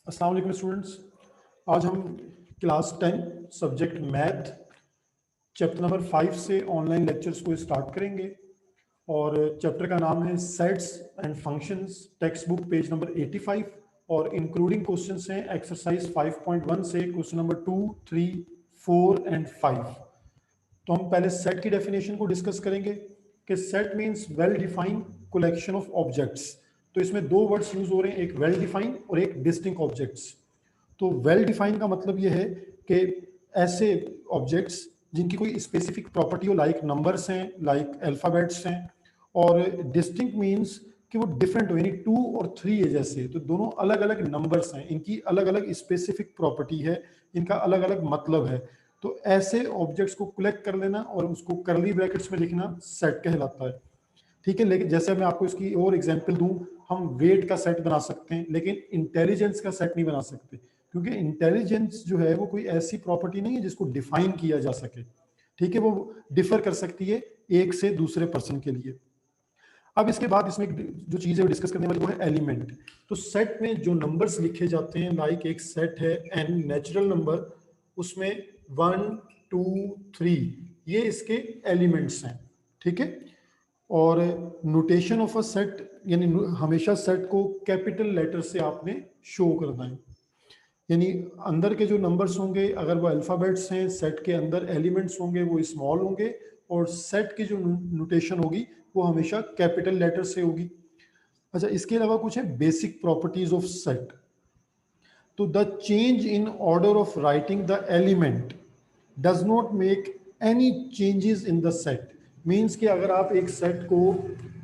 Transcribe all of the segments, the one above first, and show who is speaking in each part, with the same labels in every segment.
Speaker 1: अस्सलाम वालेकुम स्टूडेंट्स। आज हम class 10 subject math chapter number 5 से ऑनलाइन लेक्चर्स को स्टार्ट करेंगे और चैप्टर का नाम है sets and functions, text book page number 85 और इंक्लूडिंग क्वेश्चंस हैं एक्सरसाइज 5.1 से क्वेश्चन नंबर 2, 3, 4 एंड 5। तो हम पहले सेट की डेफिनेशन को डिस्कस करेंगे कि set means well defined collection of objects. तो इसमें दो वर्ड्स यूज हो रहे हैं, एक वेल डिफाइंड और एक डिस्टिंक्ट ऑब्जेक्ट्स। तो वेल डिफाइंड का मतलब यह है कि ऐसे ऑब्जेक्ट्स जिनकी कोई स्पेसिफिक प्रॉपर्टी हो, लाइक नंबर्स हैं, लाइक अल्फ़ाबेट्स हैं। और डिस्टिंक्ट मींस कि वो डिफरेंट हो, यानी 2 और 3 है जैसे, तो दोनों अलग अलग नंबर्स हैं, इनकी अलग अलग स्पेसिफिक प्रॉपर्टी है, इनका अलग अलग मतलब है। तो ऐसे ऑब्जेक्ट्स को कलेक्ट कर लेना और उसको कर्ली ब्रैकेट्स में लिखना सेट कहलाता है। ठीक है, लेकिन जैसे मैं आपको इसकी और एग्जांपल दूं, हम वेट का सेट बना सकते हैं लेकिन इंटेलिजेंस का सेट नहीं बना सकते, क्योंकि इंटेलिजेंस जो है वो कोई ऐसी प्रॉपर्टी नहीं है जिसको डिफाइन किया जा सके। ठीक है, वो डिफर कर सकती है एक से दूसरे पर्सन के लिए। अब इसके बाद इसमें जो चीज़ है वो डिस्कस करने वाली वो है एलिमेंट। तो सेट में जो नंबर्स लिखे जाते हैं, लाइक एक सेट है एन नेचुरल नंबर, उसमें 1, 2, 3 ये इसके एलिमेंट्स हैं। ठीक है, और नोटेशन ऑफ अ सेट, यानी हमेशा सेट को कैपिटल लेटर से आपने शो करना है, यानी अंदर के जो नंबर्स होंगे अगर वो अल्फ़ाबेट्स हैं, सेट के अंदर एलिमेंट्स होंगे वो स्मॉल होंगे, और सेट की जो नोटेशन होगी वो हमेशा कैपिटल लेटर से होगी। अच्छा, इसके अलावा कुछ है बेसिक प्रॉपर्टीज ऑफ सेट। तो the change in order of writing the element does not make any changes in the set. Means कि अगर आप एक सेट को,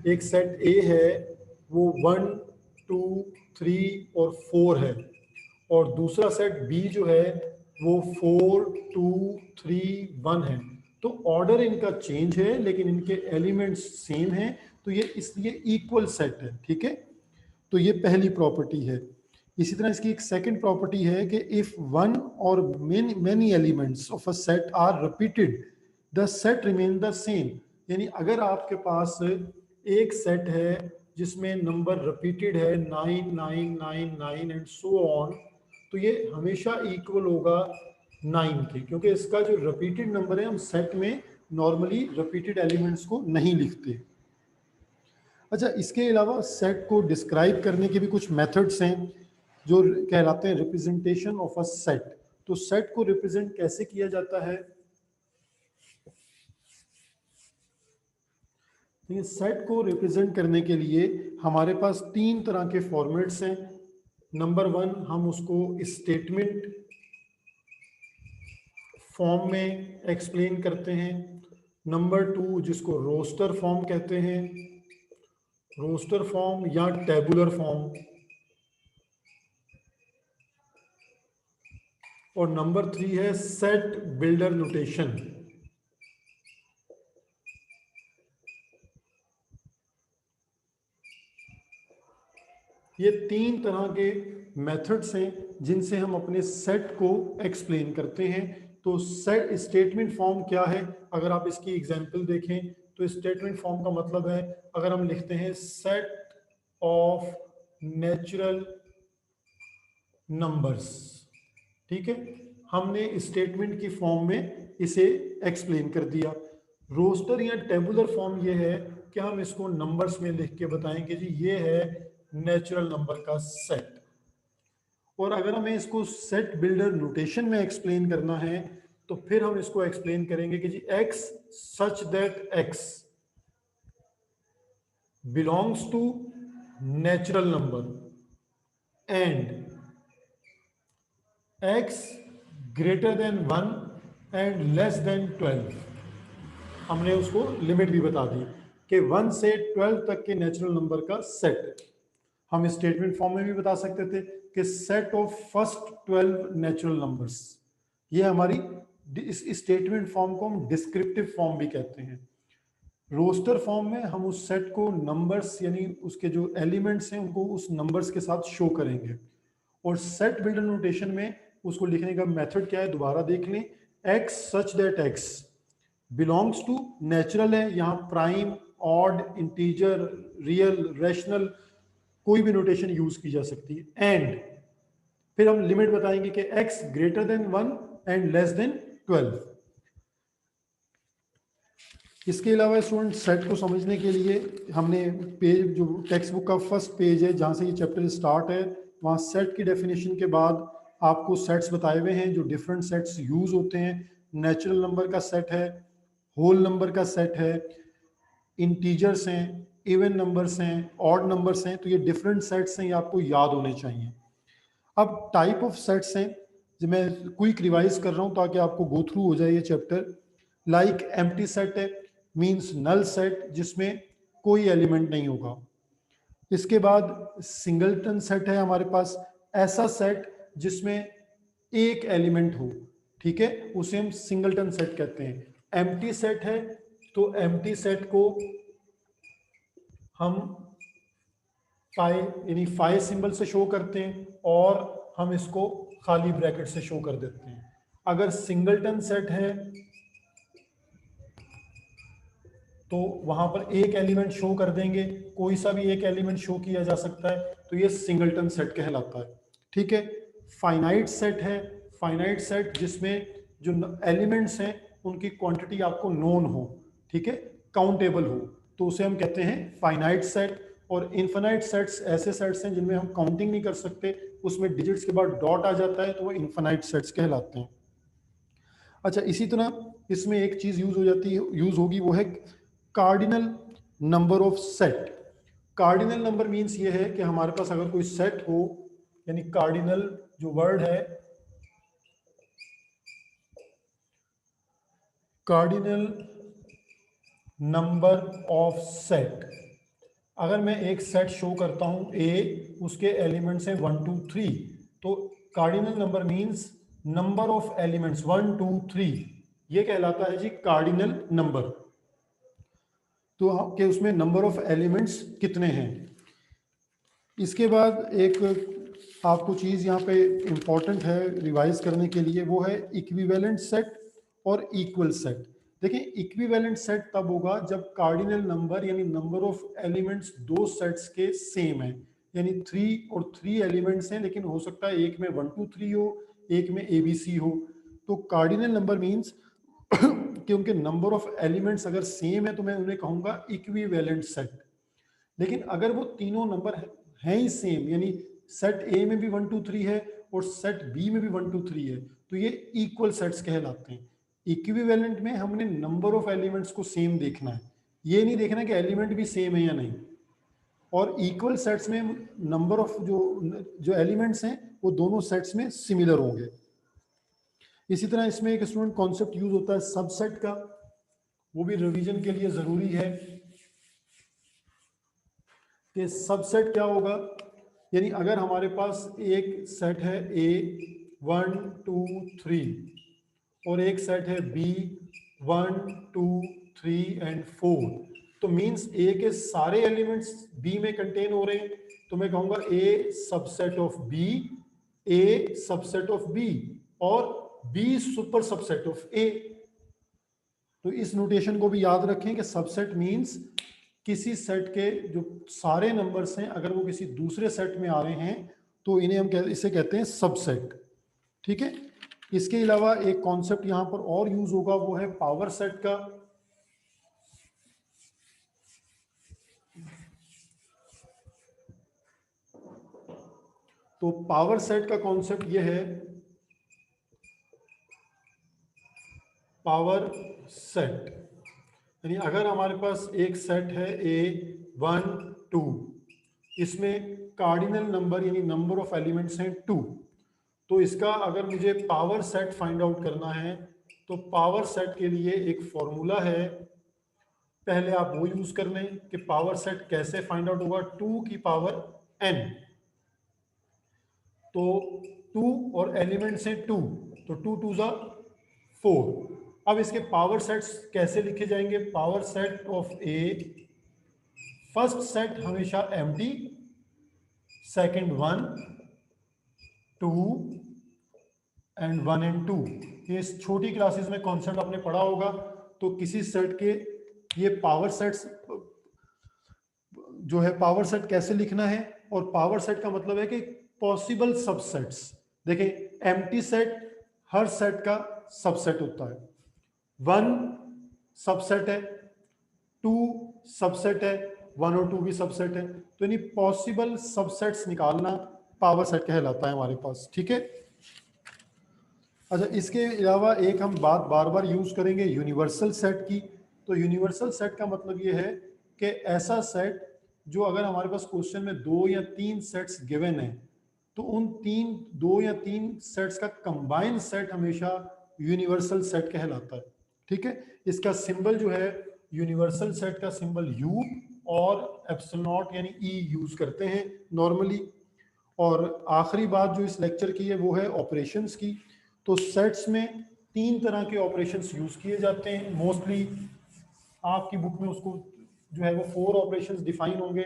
Speaker 1: एक सेट ए है वो 1, 2, 3 और 4 है, और दूसरा सेट बी जो है वो 4, 2, 3, 1 है, तो ऑर्डर इनका चेंज है लेकिन इनके एलिमेंट्स सेम हैं, तो ये इसलिए इक्वल सेट है। ठीक है, तो ये पहली प्रॉपर्टी है। इसी तरह इसकी एक सेकंड प्रॉपर्टी है कि if one or many elements of a set are repeated the set remain the same. यानी अगर आपके पास एक सेट है जिसमें नंबर रिपीटेड है 9, 9, 9, 9 एंड सो ऑन, तो ये हमेशा इक्वल होगा 9 के, क्योंकि इसका जो रिपीटेड नंबर है, हम सेट में नॉर्मली रिपीटेड एलिमेंट्स को नहीं लिखते। अच्छा, इसके अलावा सेट को डिस्क्राइब करने के भी कुछ मेथड्स हैं जो कहलाते हैं रिप्रेजेंटेशन ऑफ अ सेट। तो सेट को रिप्रेजेंट कैसे किया जाता है? तो ये सेट को रिप्रेजेंट करने के लिए हमारे पास 3 तरह के फॉर्मेट्स हैं। नंबर 1, हम उसको स्टेटमेंट फॉर्म में एक्सप्लेन करते हैं। नंबर 2, जिसको रोस्टर फॉर्म कहते हैं, रोस्टर फॉर्म या टेबुलर फॉर्म। और नंबर 3 है सेट बिल्डर नोटेशन। ये 3 तरह के मेथड्स हैं जिनसे हम अपने सेट को एक्सप्लेन करते हैं। तो सेट स्टेटमेंट फॉर्म क्या है? अगर आप इसकी एग्जांपल देखें तो स्टेटमेंट फॉर्म का मतलब है, अगर हम लिखते हैं सेट ऑफ नेचुरल नंबर्स, ठीक है, हमने स्टेटमेंट की फॉर्म में इसे एक्सप्लेन कर दिया। रोस्टर या टेबुलर फॉर्म ये है कि हम इसको नंबर्स में लिख के बताएंगे जी ये है नेचुरल नंबर का सेट। और अगर हमें इसको सेट बिल्डर नोटेशन में एक्सप्लेन करना है तो फिर हम इसको एक्सप्लेन करेंगे कि जी x such that x belongs to natural number and x greater than 1 and less than 12। हमने उसको लिमिट भी बता दी कि 1 से 12 तक के नेचुरल नंबर का सेट। हम स्टेटमेंट फॉर्म में भी बता सकते थे कि set of first 12 natural numbers. ये हमारी इस स्टेटमेंट फॉर्म को हम डिस्क्रिप्टिव फॉर्म भी कहते हैं। रोस्टर फॉर्म में हम उस सेट को नंबर्स, यानी उसके जो एलिमेंट्स हैं उनको उस नंबर्स के साथ शो करेंगे। और सेट बिल्डर नोटेशन में उसको लिखने का मेथड क्या है, दोबारा देख लें। x such that x belongs to natural है, यहाँ prime, odd, integer, real, rational कोई भी नोटेशन यूज की जा सकती है। एंड फिर हम लिमिट बताएंगे कि x greater than 1 and less than 12। इसके अलावा स्टूडेंट सेट को समझने के लिए हमने पेज जो टेक्स्ट बुक का फर्स्ट पेज है जहाँ से ये चैप्टर स्टार्ट है, वहाँ सेट की डेफिनेशन के बाद आपको सेट्स बताए हुए हैं जो डिफरेंट सेट्स यूज होते हैं। नेचुरल नंबर का सेट है, होल नंबर का सेट है, इंटीजर्स हैं, इवन नंबर्स हैं, ऑड नंबर्स हैं। तो ये डिफरेंट सेट्स हैं, ये आपको याद होने चाहिए। अब टाइप ऑफ सेट्स हैं जो मैं क्विक रिवाइज कर रहा हूँ ताकि आपको गो थ्रू हो जाए ये चैप्टर। लाइक एम्प्टी सेट है, मींस नल सेट जिसमें कोई एलिमेंट नहीं होगा। इसके बाद सिंगलटन सेट है हमारे पास, ऐसा सेट जिसमें एक एलिमेंट हो, ठीक है, उसे हम सिंगलटन सेट कहते हैं। एम्प्टी सेट है तो एम्प्टी सेट को हम पाई यानी फाई सिंबल से शो करते हैं और हम इसको खाली ब्रैकेट से शो कर देते हैं। अगर सिंगलटन सेट है तो वहां पर एक एलिमेंट शो कर देंगे, कोई सा भी एक एलिमेंट शो किया जा सकता है, तो ये सिंगलटन सेट कहलाता है। ठीक है। फाइनाइट सेट है, फाइनाइट सेट जिसमें जो एलिमेंट्स हैं उनकी क्वांटिटी आपको नोन हो, ठीक है, काउंटेबल हो, तो उसे हम कहते हैं फाइनाइट सेट। और इन्फिनाइट सेट्स ऐसे सेट्स हैं जिनमें हम काउंटिंग नहीं कर सकते, उसमें डिजिट्स के बाद डॉट आ जाता है, तो वो इन्फिनाइट सेट्स कहलाते हैं। अच्छा, इसी तरह इसमें एक चीज यूज हो जाती है, यूज होगी, वो है cardinal number of set. Cardinal number means ये है कि हमारे पास अगर कोई सेट हो, यानी कार्डिनल जो वर्ड है, कार्डिनल नंबर ऑफ सेट, अगर मैं एक सेट शो करता हूं ए, उसके एलिमेंट्स हैं 1 2 3, तो cardinal number means number of elements 1 2 3, ये कहलाता है जी कार्डिनल नंबर। तो आपके उसमें नंबर ऑफ एलिमेंट्स कितने हैं। इसके बाद एक आपको चीज़ यहाँ पे इम्पॉर्टेंट है रिवाइज करने के लिए, वो है इक्विवेलेंट सेट और इक्वल सेट। देखिए, इक्विवेलेंट सेट तब होगा जब कार्डिनल नंबर यानी नंबर ऑफ एलिमेंट्स दो सेट्स के सेम है, यानी 3 और 3 एलिमेंट्स हैं, लेकिन हो सकता है एक में 1 2 3 हो, एक में ABC हो। तो कार्डिनल नंबर मीन्स कि उनके नंबर ऑफ एलिमेंट्स अगर सेम है तो मैं उन्हें कहूंगा इक्विवेलेंट सेट। लेकिन अगर वो तीनों नंबर हैं ही सेम, यानी सेट ए में भी 1 2 3 है और सेट बी में भी 1 2 3 है, तो ये इक्वल सेट्स कहलाते हैं। इक्विवेलेंट में हमने नंबर ऑफ एलिमेंट्स को सेम देखना है, ये नहीं देखना कि एलिमेंट भी सेम है या नहीं। और इक्वल सेट्स में नंबर ऑफ जो जो एलिमेंट्स हैं वो दोनों सेट्स में सिमिलर होंगे। इसी तरह इसमें एक स्टूडेंट कॉन्सेप्ट यूज होता है सबसेट का, वो भी रिवीजन के लिए जरूरी है कि सबसेट क्या होगा। यानी अगर हमारे पास एक सेट है ए 1 2 3 और एक सेट है बी 1 2 3 एंड 4, तो मींस ए के सारे एलिमेंट्स बी में कंटेन हो रहे हैं, तो मैं कहूंगा A subset of B, A subset of B और B super subset of A. तो इस नोटेशन को भी याद रखें कि सबसेट मींस किसी सेट के जो सारे नंबर्स हैं अगर वो किसी दूसरे सेट में आ रहे हैं तो इन्हें हम इसे कहते हैं सबसेट। ठीक है। इसके अलावा एक कॉन्सेप्ट यहां पर और यूज होगा, वो है पावर सेट का। तो पावर सेट का कॉन्सेप्ट ये है, पावर सेट यानी अगर हमारे पास एक सेट है ए 1 2, इसमें कार्डिनल नंबर यानी नंबर ऑफ एलिमेंट्स हैं 2, तो इसका अगर मुझे पावर सेट फाइंड आउट करना है तो पावर सेट के लिए एक फॉर्मूला है, पहले आप वो यूज कर लें कि पावर सेट कैसे फाइंड आउट होगा। 2 की पावर n, तो 2 और एलिमेंट्स हैं 2, तो 2 2 जा 4। अब इसके पावर सेट्स कैसे लिखे जाएंगे। Power set of A, first set हमेशा एम्प्टी, सेकंड 1 2 एंड 1 एंड 2। ये इस छोटी क्लासेस में कॉन्सेप्ट आपने पढ़ा होगा। तो किसी सेट के ये पावर सेट्स जो है, पावर सेट कैसे लिखना है, और पावर सेट का मतलब है कि पॉसिबल सबसेट्स, देखें एम्प्टी सेट हर सेट का सबसेट होता है, 1 सबसेट है, 2 सबसेट है, 1 और 2 भी सबसेट है, तो यानी पॉसिबल सबसेट्स निकालना पावर सेट कहलाता है हमारे पास, ठीक है। अच्छा, इसके अलावा एक हम बात बार बार यूज करेंगे यूनिवर्सल सेट की। तो यूनिवर्सल सेट का मतलब ये है कि ऐसा सेट जो अगर हमारे पास क्वेश्चन में 2 या 3 सेट्स गिवन है, तो उन 2 या 3 सेट्स का कंबाइंड सेट हमेशा यूनिवर्सल सेट कहलाता है, ठीक है। इसका सिंबल जो है यूनिवर्सल सेट का सिंबल यू और एप्सिलॉन नॉट यानी ई यूज करते हैं नॉर्मली। और आखिरी बात जो इस लेक्चर की है वो है ऑपरेशंस की। तो सेट्स में 3 तरह के ऑपरेशंस यूज किए जाते हैं मोस्टली, आपकी बुक में उसको जो है वो 4 ऑपरेशंस डिफाइन होंगे।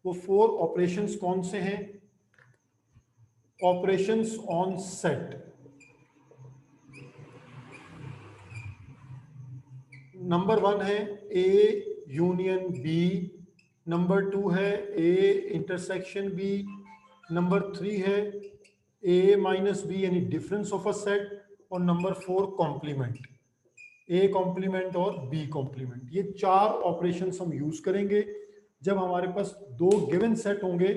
Speaker 1: वो 4 ऑपरेशंस कौन से हैं? ऑपरेशंस ऑन सेट, नंबर 1 है ए यूनियन बी, नंबर 2 है ए इंटरसेक्शन बी, नंबर 3 है ए माइनस बी यानी डिफरेंस ऑफ अ सेट, और नंबर 4 कॉम्प्लीमेंट, ए कॉम्प्लीमेंट और बी कॉम्प्लीमेंट। ये 4 ऑपरेशंस हम यूज करेंगे जब हमारे पास दो गिवन सेट होंगे,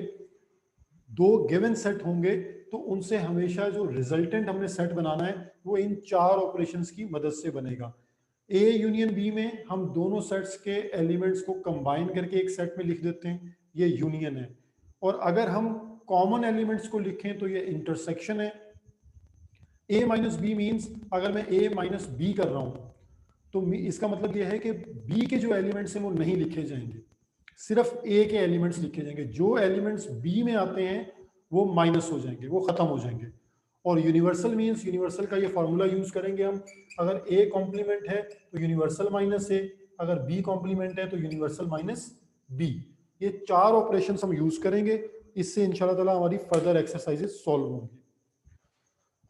Speaker 1: तो उनसे हमेशा जो रिजल्टेंट हमने सेट बनाना है वो इन 4 ऑपरेशंस की मदद से बनेगा। ए यूनियन बी में हम दोनों सेट्स के एलिमेंट्स को कंबाइन करके एक सेट में लिख देते हैं, ये यूनियन है। और अगर हम कॉमन एलिमेंट्स को लिखें तो ये इंटरसेक्शन है। ए माइनस बी मीन्स अगर मैं ए माइनस बी कर रहा हूं तो इसका मतलब यह है कि बी के जो एलिमेंट्स हैं वो नहीं लिखे जाएंगे, सिर्फ ए के एलिमेंट्स लिखे जाएंगे। जो एलिमेंट्स बी में आते हैं वो माइनस हो जाएंगे, वो खत्म हो जाएंगे। और यूनिवर्सल मीन्स यूनिवर्सल का ये फॉर्मूला यूज करेंगे हम, अगर ए कॉम्प्लीमेंट है तो यूनिवर्सल माइनस ए, अगर बी कॉम्प्लीमेंट है तो यूनिवर्सल माइनस बी। ये 4 ऑपरेशन हम यूज करेंगे, इससे इंशाल्लाह ताला हमारी फर्दर एक्सरसाइजेस सॉल्व होंगी।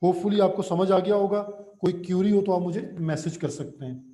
Speaker 1: होपफुली आपको समझ आ गया होगा। कोई क्यूरी हो तो आप मुझे मैसेज कर सकते हैं।